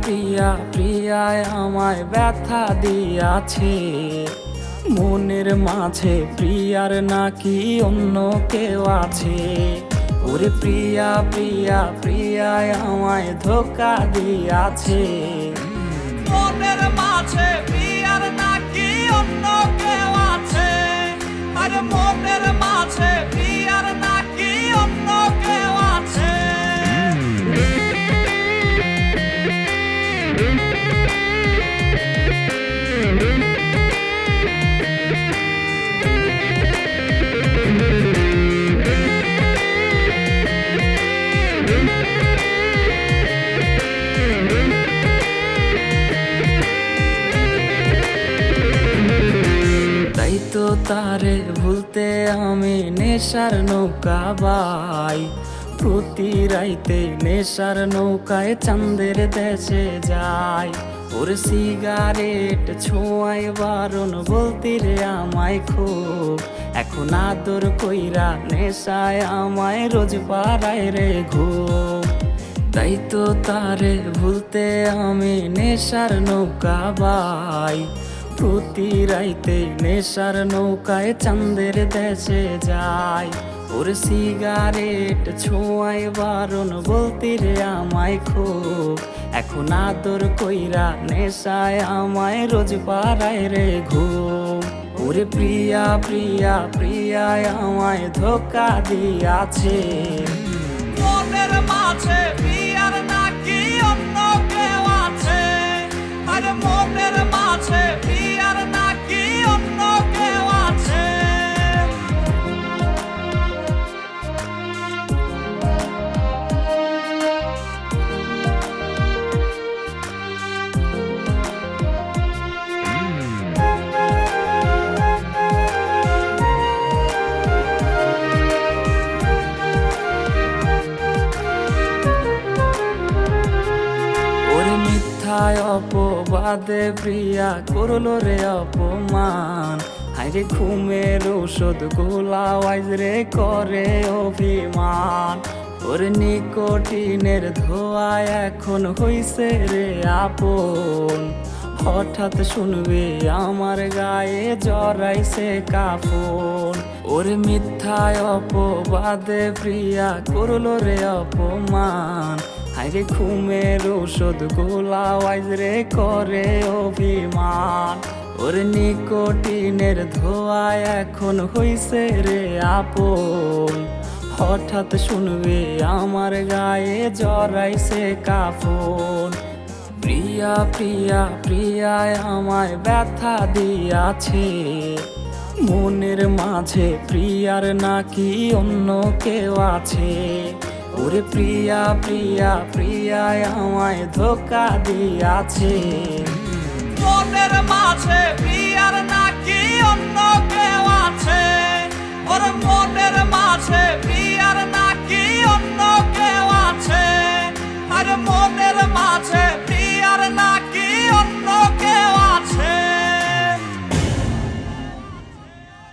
প্রিয়া প্রিয়ায় আমায় ব্যথা দিয়াছে, মনের মাঝে প্রিয়ার নাকি অন্য কেউ আছে। ওরে প্রিয়া প্রিয়া প্রিয়ায় আমায় ধোঁকা দিয়াছে, মনের মাঝে প্রিয়ার নাকি অন্য কেউ আছে। আরে মনের মাঝে প্রিয়ার নাকি অন্য কেউ আছে। তাই তো তারে ভুলতে আমি নেশার নৌকা বাই, প্রতি রাইতে নেশার নৌকায় চাঁদের দেশে যাই। ওর সিগারেট ছোঁয়াই বারণ বলতি রে আমায় খুব, এখন আদর কইরা নেশায় আমায় রোজ পাড়ায় রে ঘুম। তাই তো তারে ভুলতে আমি নেশার নৌকা বাই, প্রতি রাইতে নেশার নৌকায় চাঁদের দেশে যাই। ওর সিগারেট ছোঁয়াই বারণ বলতি রে আমায় খুব, এখন আদর কইরা নেশায় আমায় রোজ পাড়ায় রে ঘুম। ওরে প্রিয়া প্রিয়া প্রিয়ায় আমায় ধোঁকা দিয়াছে, মনের মাঝে প্রিয়ার নাকি অন্য কেউ আছে। আরে মনের মাঝে প্রিয়ার নাকি অন্য কেউ আছে। মিথ্যায় অপবাদে প্রিয়া করলো রে অপমান, হাইরে ঘুমের ঔষধ গোলাওয়াইজ রে করে অভিমান। ওর নিকোটিনের ধোঁয়ায় এখন হইছে রে আপন, হঠাৎ শুনবে আমার গায়ে জড়াইছে কাফন। ওর মিথ্যায় অপবাদে প্রিয়া করলো রে অপমান, হাইরে ঘুমের ঔষধ গোলাওয়াইজ রে করে অভিমান। ওর নিকোটিনের ধোঁয়ায় এখন হইছে রে আপন, হঠাৎ শুনবে আমার গায়ে জড়াইছে কাফন। প্রিয়া প্রিয়া প্রিয়ায় আমায় ব্যথা দিয়াছে, মনের মাঝে প্রিয়ার নাকি অন্য কেউ আছে। ওরে প্রিয়া প্রিয়া প্রিয়ায় আমায় ধোঁকা দিয়াছে, মনের মাঝে প্রিয়ার নাকি অন্য কেউ আছে। ওর মনের মাঝে প্রিয়ার নাকি অন্য কেউ আছে। আরে মনের